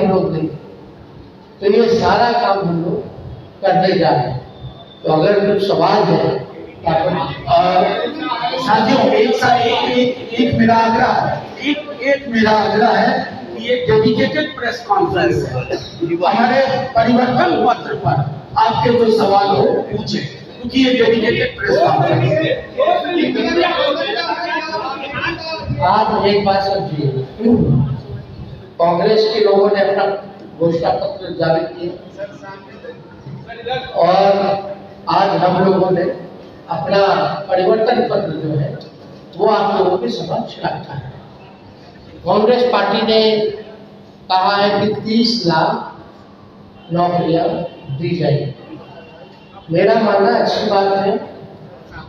रोक दी। तो ये सारा काम हम लोग करने जा रहे हैं। तो अगर कुछ सवाल है साथियों, एक मेरा आग्रह है कि ये डेडिकेटेड प्रेस कॉन्फ्रेंस है। हमारे परिवर्तन पत्र पर आपके जो सवाल हो पूछे, क्योंकि ये डेडिकेटेड प्रेस कॉन्फ्रेंस है। आप एक बात समझिए, कांग्रेस के लोगों ने अपना घोषणा पत्र जारी किया और आज हम लोगों ने अपना परिवर्तन पत्र जो है वो आप लोगों के समक्ष रखा है। कांग्रेस पार्टी ने कहा है कि 30 लाख नौकरियां दी जाएगी। मेरा मानना अच्छी बात है,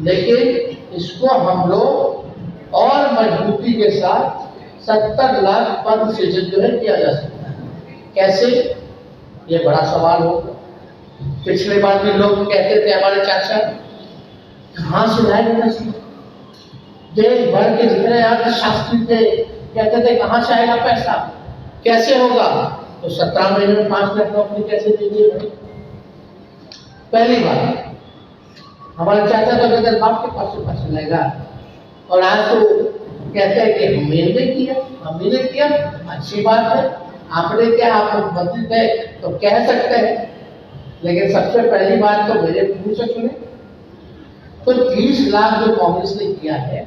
लेकिन इसको हम लोग और मजबूती के साथ 70 लाख पद सृजन जो है किया जा सकता है। कैसे, ये बड़ा सवाल होगा। पिछले बार भी लोग कहते थे, हमारे चाचा, कहाँ से लाएंगे? देश भर के जितने अर्थशास्त्री थे कहते थे कहाँ से आएगा पैसा, कैसे होगा? तो 17 महीने में 5 लाख नौकरी कैसे दीजिए भाई? पहली बात, हमारे चाचा तो कहते बाप के पास से पैसा लाएगा, और आज तो कहते हैं कि हमने किया। अच्छी बात है, आपने क्या, आप मंत्री थे तो कह सकते हैं, लेकिन सबसे पहली बात तो मेरे मुंह से सुने। तो 30 लाख जो कांग्रेस ने किया है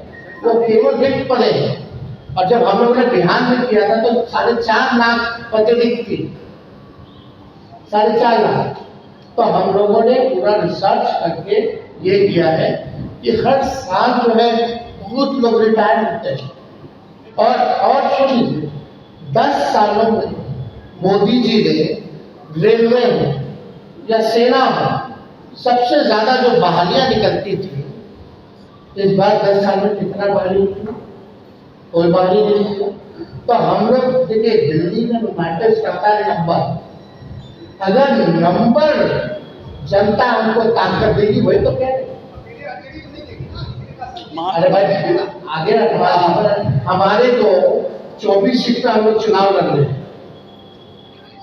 वो केवल रिक्त पदे हैं, और जब हम लोगों ने बिहार में किया था तो 4.5 लाख पदे रिक्त थी, 4.5 लाख। तो हम लोगों ने पूरा रिसर्च करके ये किया है कि हर साल जो है बहुत लोग रिटायर होते हैं। और सुनिए, 10 सालों में मोदी जी ने रेलवे में या सेना में सबसे ज्यादा जो बहालियां निकलती थी, इस बार 10 साल में कितना बहाली निकली? कोई बहाली नहीं निकला। तो हम लोग देखिए, दिल्ली में मैटर्स करता है नंबर। अगर नंबर जनता हमको ताकत देगी, वही तो कह रहे। अरे भाई आगे हमारे तो 24 सीट पे हम लोग चुनाव लड़ रहे हैं,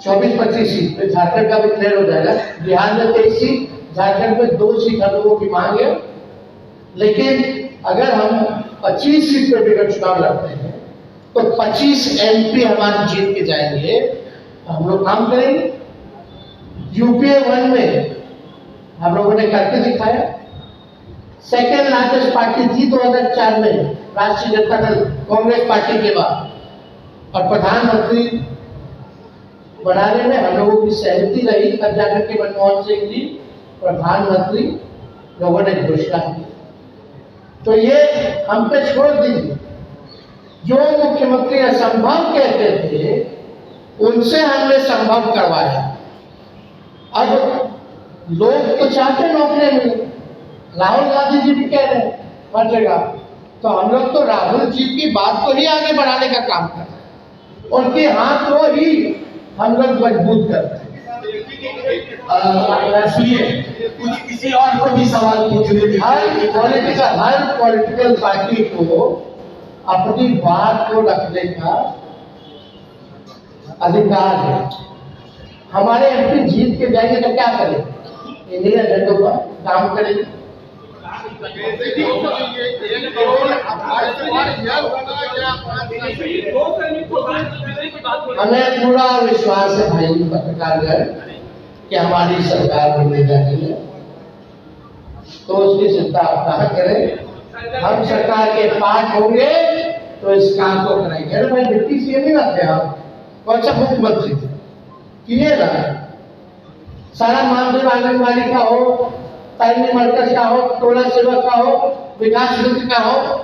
24-25 सीट पे। झारखंड का भी क्लियर हो जाएगा। बिहार में 23 सीट, झारखंड में 2 सीट हम लोगों की मांग है। लेकिन अगर हम 25 सीट पे भी चुनाव लड़ते हैं तो 25 MP हमारे जीत के जाएंगे, तो हम लोग काम करेंगे। यूपीए 1 में हम लोगों ने करके दिखाया। सेकेंड लार्जेस्ट पार्टी थी 2004 में राष्ट्रीय जनता दल, कांग्रेस पार्टी के बाद, और प्रधानमंत्री बनाने में हम लोगों की सहमति रही। तब जाकर के मनमोहन सिंह जी प्रधानमंत्री लोगों ने घोषणा की। तो ये हम पे छोड़ दीजिए, जो मुख्यमंत्री असंभव कहते थे उनसे हमने संभव करवाया। अब लोग तो चाहते नौकरियां मिले, राहुल गांधी जी भी कह रहे हैं हर जगह। तो हम लोग तो राहुल जी की बात को ही आगे बढ़ाने का काम कर रहे हैं, उनके हाथ को ही हम लोग मजबूत करते हैं। किसी और को भी सवाल पूछने, हर पॉलिटिकल पार्टी को अपनी बात को रखने का अधिकार है। हमारे MP जीत के जाएंगे तो क्या करें? इन्हीं एजेंडों पर काम करेंगे। हमें पूरा विश्वास है भाई पत्रकारगण कि हमारी सरकार बनने जा रही है, तो उसकी चिंता आप कहाँ करें। हम सरकार के पार्ट होंगे तो इस काम को कराएंगे। अरे भाई डिप्टी CM नहीं रखते आप, कौन सा मुख्यमंत्री थे? किए ना सारा मानदेय आंगनबाड़ी का हो, तालीमी मरकज का हो, टोला सेवक का हो, विकास मित्र का हो,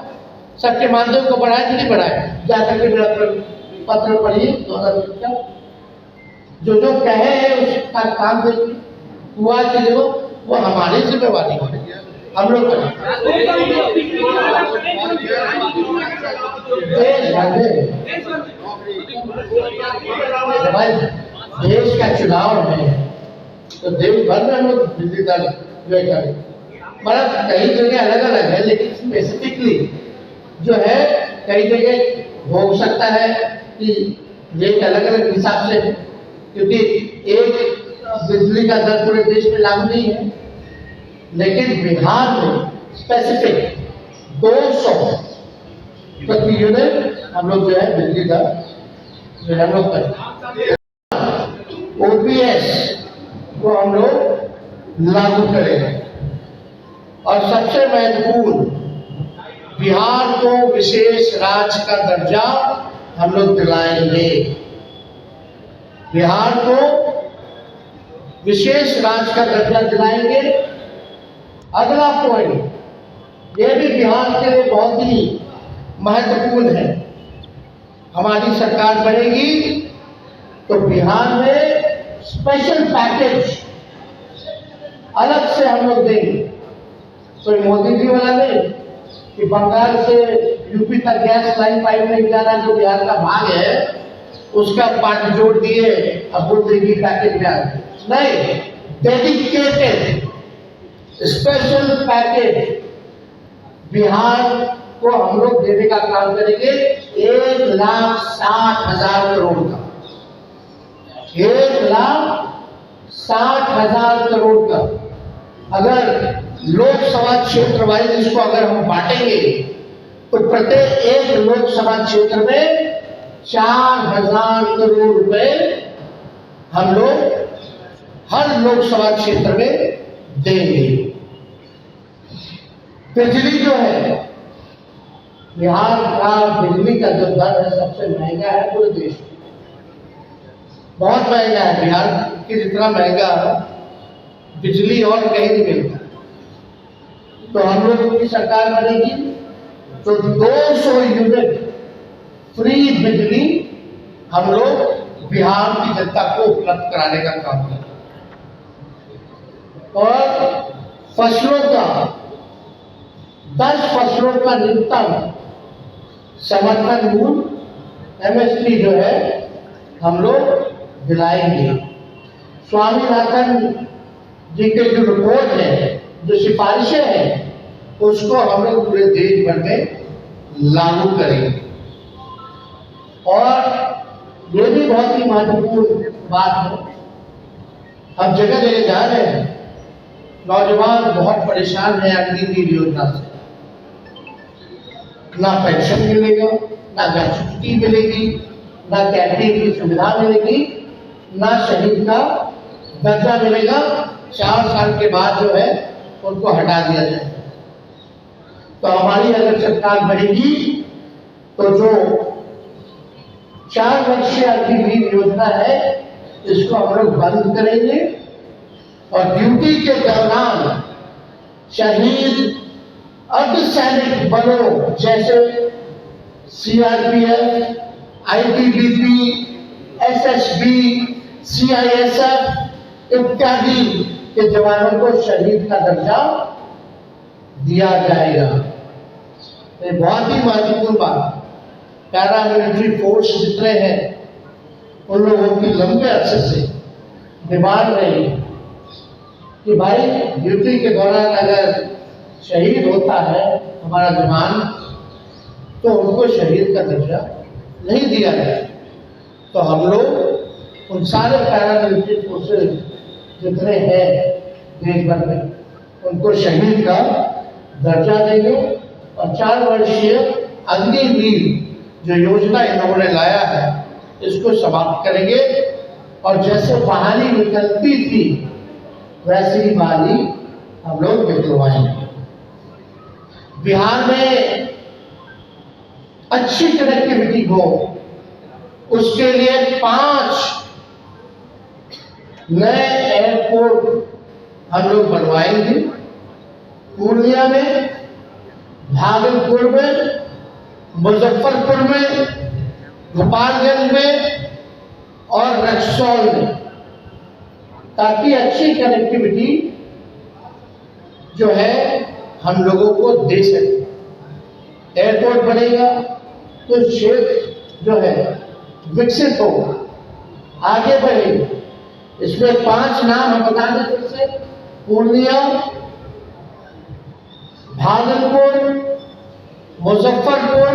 सबके मानदेय को बढ़ाए कि नहीं बढ़ाए? जाकर के मेरा पत्र पढ़िए 2015, जो कहे हैं उसका काम देखिए, हुआ कि देखो वो हमारी जिम्मेवारी है, हम लोग भाई देश का चुनाव है तो देश भर में हम लोग बिजली दर करें। मतलब कई जगह अलग अलग है, लेकिन स्पेसिफिकली जो है कई जगह हो सकता है कि रेट अलग अलग हिसाब से क्योंकि एक बिजली का दर पूरे देश में लागू नहीं है, लेकिन बिहार में स्पेसिफिक 200 प्रति यूनिट हम लोग जो है बिजली दर जो है हम लोग करें। ओपीएस को हम लोग लागू करेंगे और सबसे महत्वपूर्ण बिहार को विशेष राज्य का दर्जा हम लोग दिलाएंगे। बिहार को विशेष राज्य का दर्जा दिलाएंगे। अगला पॉइंट ये भी बिहार के लिए बहुत ही महत्वपूर्ण है। हमारी सरकार बनेगी तो बिहार में स्पेशल पैकेज अलग से हम लोग देंगे। कोई मोदी जी वाला नहीं कि बंगाल से यूपी तक गैस लाइन पाइप नहीं जाना जो बिहार का भाग है उसका पार्ट जोड़ दिए अब बोल देगी पैकेज में नहीं, डेडिकेटेड स्पेशल पैकेज बिहार को हम लोग देने का काम करेंगे। 1,60,000 करोड़ का, 1,60,000 करोड़ का। अगर लोकसभा क्षेत्र वाइज इसको अगर हम बांटेंगे तो प्रत्येक एक लोकसभा क्षेत्र में 4,000 करोड़ रुपए हम लोग हर लोकसभा क्षेत्र में देंगे। बिजली जो है बिहार का बिजली का जो दर है सबसे महंगा है पूरे देश में, बहुत महंगा है। बिहार के जितना महंगा बिजली और कहीं नहीं मिलता। तो हम लोगों की सरकार बनेगी तो 200 यूनिट फ्री बिजली हम लोग बिहार की जनता को उपलब्ध कराने का काम करें। और फसलों का 10 फसलों का न्यूनतम समर्थन मूल्य एमएसपी जो है हम लोग दिलाएंगे। स्वामीनाथन जी के जो रिपोर्ट है, जो सिफारिशें हैं, उसको हम लोग पूरे देश भर में लागू करेंगे। और ये भी बहुत ही महत्वपूर्ण बात है, हम जगह जगह जा रहे हैं, नौजवान बहुत परेशान है अग्निवीर योजना से। ना पेंशन मिलेगा, ना ग्रेच्युटी मिलेगी, ना कैंटीन की सुविधा मिलेगी, ना शहीद का दर्जा मिलेगा। 4 साल के बाद जो है उनको हटा दिया जाएगा। तो हमारी अगर सरकार बढ़ेगी तो जो 4 वर्षीय अग्निवीर योजना है इसको हम लोग बंद करेंगे और ड्यूटी के दौरान शहीद अर्धसैनिक बलों जैसे सीआरपीएफ, आईटीबीपी, एसएसबी, सीआईएसएफ इत्यादि के जवानों को शहीद का दर्जा दिया जाएगा। ये बहुत ही महत्वपूर्ण बात। पैरामिलिट्री फोर्स जितने हैं उन लोगों की लंबे अरसे से डिमांड रही कि भाई ड्यूटी के दौरान अगर शहीद होता है हमारा जवान तो उनको शहीद का दर्जा नहीं दिया जाए। तो हम लोग उन सारे पैरामिलिट्री फोर्सेज जितने हैं देश भर में उनको शहीद का दर्जा देंगे और 4 वर्षीय अग्निवीर जो योजना इन्होंने लाया है इसको समाप्त करेंगे। और जैसे बहाली निकलती थी वैसी ही बहाली हम लोग निकलवाएंगे। बिहार में अच्छी कनेक्टिविटी हो उसके लिए 5 नए एयरपोर्ट हम लोग बनवाएंगे। पूर्णिया में, भागलपुर में, मुजफ्फरपुर में, गोपालगंज में और रक्सौल में, ताकि अच्छी कनेक्टिविटी जो है हम लोगों को दे सके। एयरपोर्ट बनेगा तो क्षेत्र जो है विकसित होगा, आगे बढ़ेगा। इसमें 5 नाम हम बता दें फिर से: पूर्णिया, भागलपुर, मुजफ्फरपुर,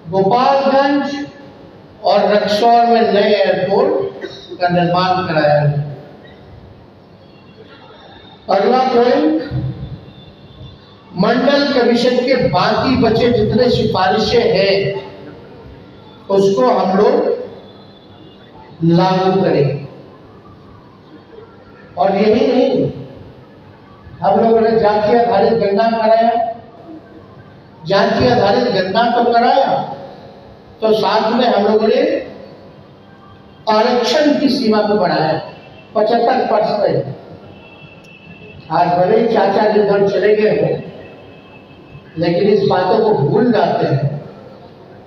गोपालगंज और रक्सौल में नए एयरपोर्ट का निर्माण कराया गया। अगला पॉइंट, मंडल कमीशन के बाकी बचे जितने सिफारिशें हैं उसको हम लोग लागू करेंगे। और यही नहीं, हम लोगों ने जाति आधारित गणना कराया, जाति आधारित गणना तो कराया, तो साथ में हम लोगों ने आरक्षण की सीमा को बढ़ाया 75%। आज भले ही चाचा जी घर चले गए हैं, लेकिन इस बातों को भूल जाते हैं।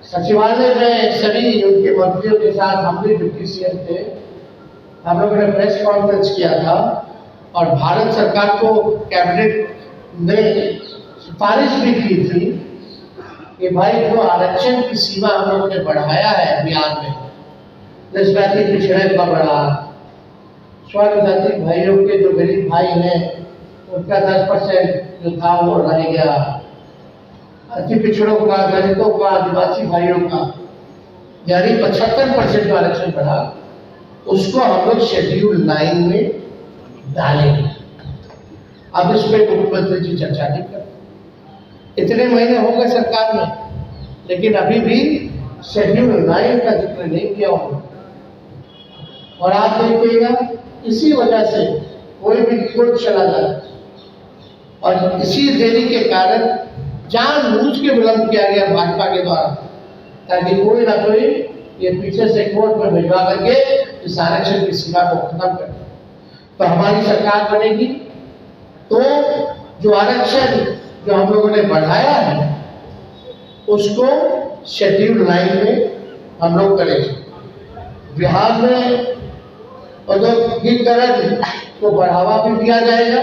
सचिवालय में सभी उनके मंत्रियों के साथ हम भी डिप्टी सीएम थे, हम लोगों ने प्रेस कॉन्फ्रेंस किया था और भारत सरकार को कैबिनेट ने सिफारिश भी की थी कि भाई जो आरक्षण की सीमा हम लोगों ने बढ़ाया है बिहार में, जनजाति पिछड़े का बढ़ा, स्वर्ण जाति भाइयों के जो गरीब भाई हैं उनका 10% जो था वो रह गया, अति पिछड़ों का, दलितों का, आदिवासी भाइयों का यानी 75% आरक्षण बढ़ा, उसको हम लोग शेड्यूल 9 में डालेंगे। अब इस पे मुख्यमंत्री जी चर्चा नहीं करते। इतने महीने हो गए सरकार में, लेकिन अभी भी शेड्यूल 9 का जिक्र नहीं किया उन्होंने। और आप देखिएगा इसी वजह से कोई भी कोर्ट चला जाए और इसी देरी के कारण जानबूझ के विलंब किया गया भाजपा के द्वारा, ताकि कोई ना कोई ये पीछे से कोर्ट में भिजवा करके इस आरक्षण की सीमा को खत्म कर। तो हमारी सरकार बनेगी तो जो आरक्षण जो हम लोगों ने बढ़ाया है उसको शेड्यूल 9 में हम लोग करेंगे। बिहार में औद्योगिकीकरण को बढ़ावा भी दिया जाएगा